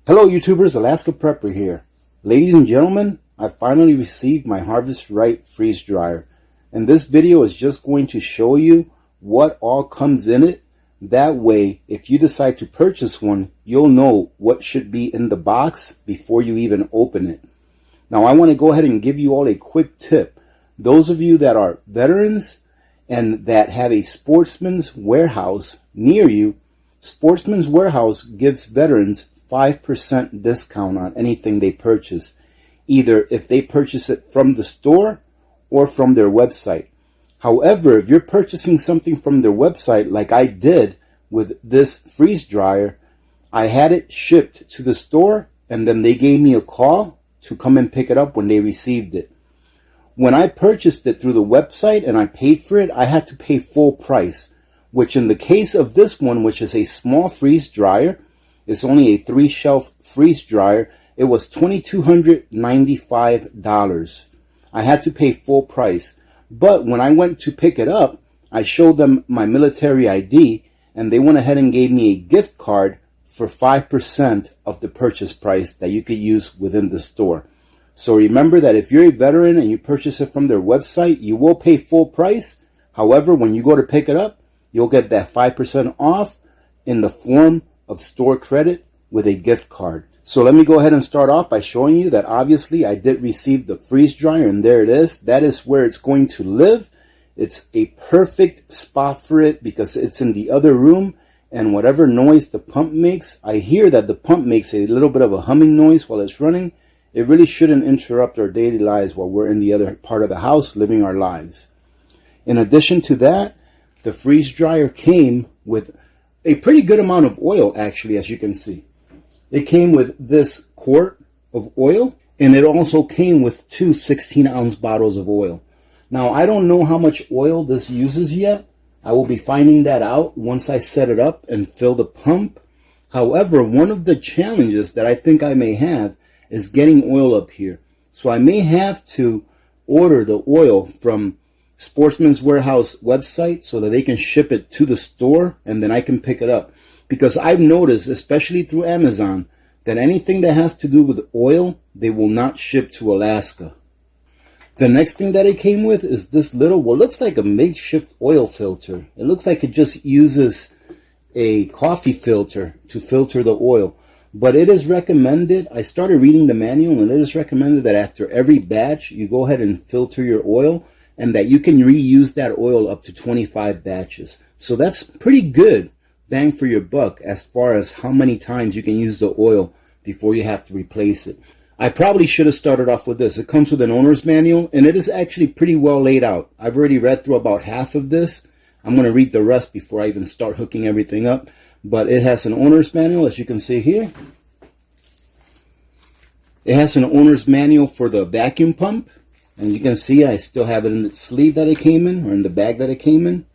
Hello YouTubers, Alaska Prepper here. Ladies and gentlemen, I finally received my Harvestright freeze dryer. And this video is just going to show you what all comes in it. That way, if you decide to purchase one, you'll know what should be in the box before you even open it. Now I want to go ahead and give you all a quick tip. Those of you that are veterans and that have a Sportsman's Warehouse near you, Sportsman's Warehouse gives veterans 5% discount on anything they purchase, either if they purchase it from the store or from their website. However, if you're purchasing something from their website like I did with this freeze dryer, I had it shipped to the store and then they gave me a call to come and pick it up when they received it. When I purchased it through the website and I paid for it, I had to pay full price, which in the case of this one, which is a small freeze dryer, it's only a 3-shelf freeze dryer, it was $2,295. I had to pay full price. But when I went to pick it up, I showed them my military ID and they went ahead and gave me a gift card for 5% of the purchase price that you could use within the store. So remember that if you're a veteran and you purchase it from their website, you will pay full price. However, when you go to pick it up, you'll get that 5% off in the form of store credit with a gift card. So let me go ahead and start off by showing you that obviously I did receive the freeze dryer, and there it is. That is where it's going to live. It's a perfect spot for it because it's in the other room, and whatever noise the pump makes, I hear that the pump makes a little bit of a humming noise while it's running. It really shouldn't interrupt our daily lives while we're in the other part of the house living our lives. In addition to that, the freeze dryer came with a pretty good amount of oil, actually, as you can see. It came with this quart of oil, and it also came with two 16-ounce bottles of oil. Now, I don't know how much oil this uses yet. I will be finding that out once I set it up and fill the pump. However, one of the challenges that I think I may have is getting oil up here. So I may have to order the oil from Sportsman's Warehouse website so that they can ship it to the store and then I can pick it up. Because I've noticed, especially through Amazon, that anything that has to do with oil, they will not ship to Alaska. The next thing that it came with is this little, what looks like a makeshift oil filter. It looks like it just uses a coffee filter to filter the oil. But it is recommended, I started reading the manual, and it is recommended that after every batch, you go ahead and filter your oil, and that you can reuse that oil up to 25 batches. So that's pretty good bang for your buck as far as how many times you can use the oil before you have to replace it. I probably should have started off with this. It comes with an owner's manual, and it is actually pretty well laid out. I've already read through about half of this. I'm going to read the rest before I even start hooking everything up. But it has an owner's manual, as you can see here. It has an owner's manual for the vacuum pump. And you can see I still have it in the sleeve that it came in, or in the bag that it came in.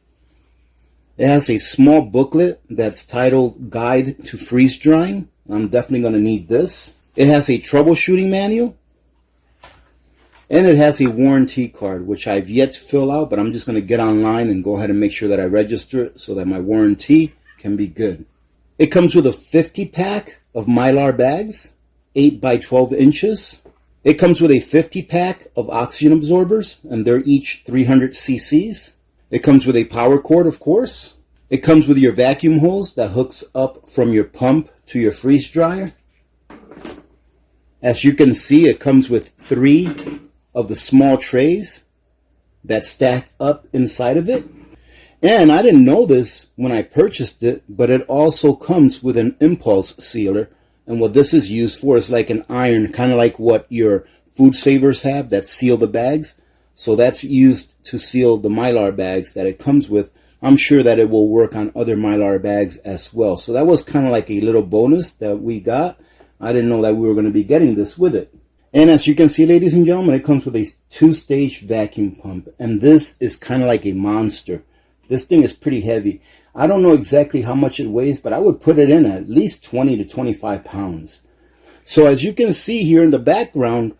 It has a small booklet that's titled Guide to Freeze Drying. I'm definitely going to need this. It has a troubleshooting manual. And it has a warranty card, which I've yet to fill out, but I'm just going to get online and go ahead and make sure that I register it so that my warranty can be good. It comes with a 50-pack of Mylar bags, 8 by 12 inches. It comes with a 50-pack of oxygen absorbers, and they're each 300 cc's. It comes with a power cord, of course. It comes with your vacuum hose that hooks up from your pump to your freeze dryer. As you can see, it comes with 3 of the small trays that stack up inside of it. And I didn't know this when I purchased it, but it also comes with an impulse sealer. And what this is used for is like an iron, kind of like what your food savers have that seal the bags. So that's used to seal the Mylar bags that it comes with. I'm sure that it will work on other Mylar bags as well. So that was kind of like a little bonus that we got. I didn't know that we were going to be getting this with it. And as you can see, ladies and gentlemen, it comes with a 2-stage vacuum pump. And this is kind of like a monster. This thing is pretty heavy. I don't know exactly how much it weighs, but I would put it in at least 20 to 25 pounds. So as you can see here in the background,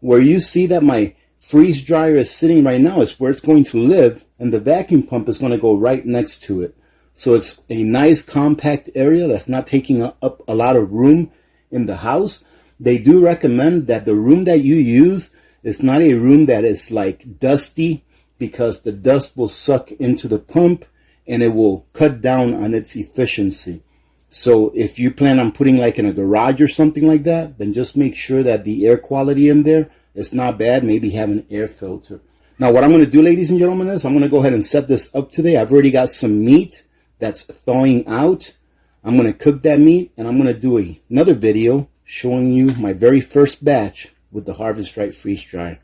where you see that my freeze dryer is sitting right now is where it's going to live, and the vacuum pump is going to go right next to it. So it's a nice compact area that's not taking up a lot of room in the house, they do recommend that the room that you use is not a room that is like dusty, because the dust will suck into the pump and it will cut down on its efficiency. So if you plan on putting like in a garage or something like that, then just make sure that the air quality in there is not bad. Maybe have an air filter. Now what I'm going to do, ladies and gentlemen, is I'm going to go ahead and set this up today. I've already got some meat that's thawing out. I'm going to cook that meat, and I'm going to do another video showing you my very first batch with the Harvestright freeze dryer.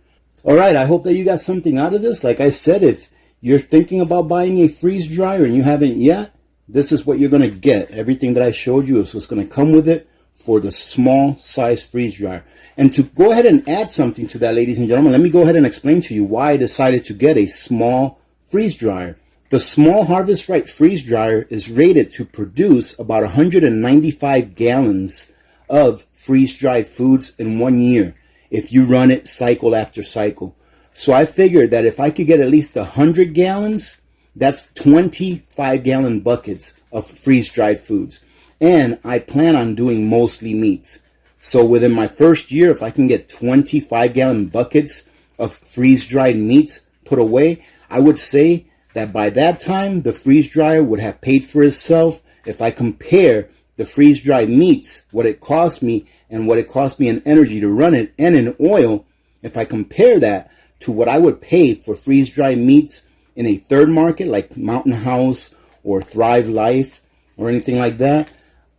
All right, I hope that you got something out of this. Like I said, if you're thinking about buying a freeze dryer and you haven't yet, this is what you're going to get. Everything that I showed you is what's going to come with it for the small size freeze dryer. And to go ahead and add something to that, ladies and gentlemen, let me go ahead and explain to you why I decided to get a small freeze dryer. The small Harvestright freeze dryer is rated to produce about 195 gallons of freeze-dried foods in 1 year if you run it cycle after cycle. So I figured that if I could get at least 100 gallons, that's 25-gallon buckets of freeze-dried foods. And I plan on doing mostly meats. So within my first year, if I can get 25-gallon buckets of freeze-dried meats put away, I would say that by that time, the freeze dryer would have paid for itself. If I compare the freeze-dried meats, what it cost me and what it cost me in energy to run it and in oil, if I compare that to what I would pay for freeze-dried meats in a third market like Mountain House or Thrive Life or anything like that,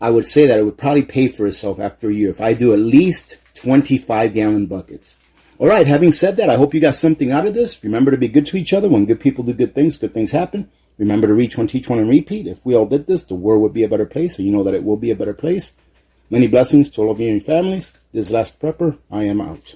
I would say that it would probably pay for itself after a year if I do at least 25-gallon buckets. All right, having said that, I hope you got something out of this. Remember to be good to each other. When good people do good things happen. Remember to reach one, teach one, and repeat. If we all did this, the world would be a better place, so you know that it will be a better place. Many blessings to all of you and your families. This Last Prepper, I am out.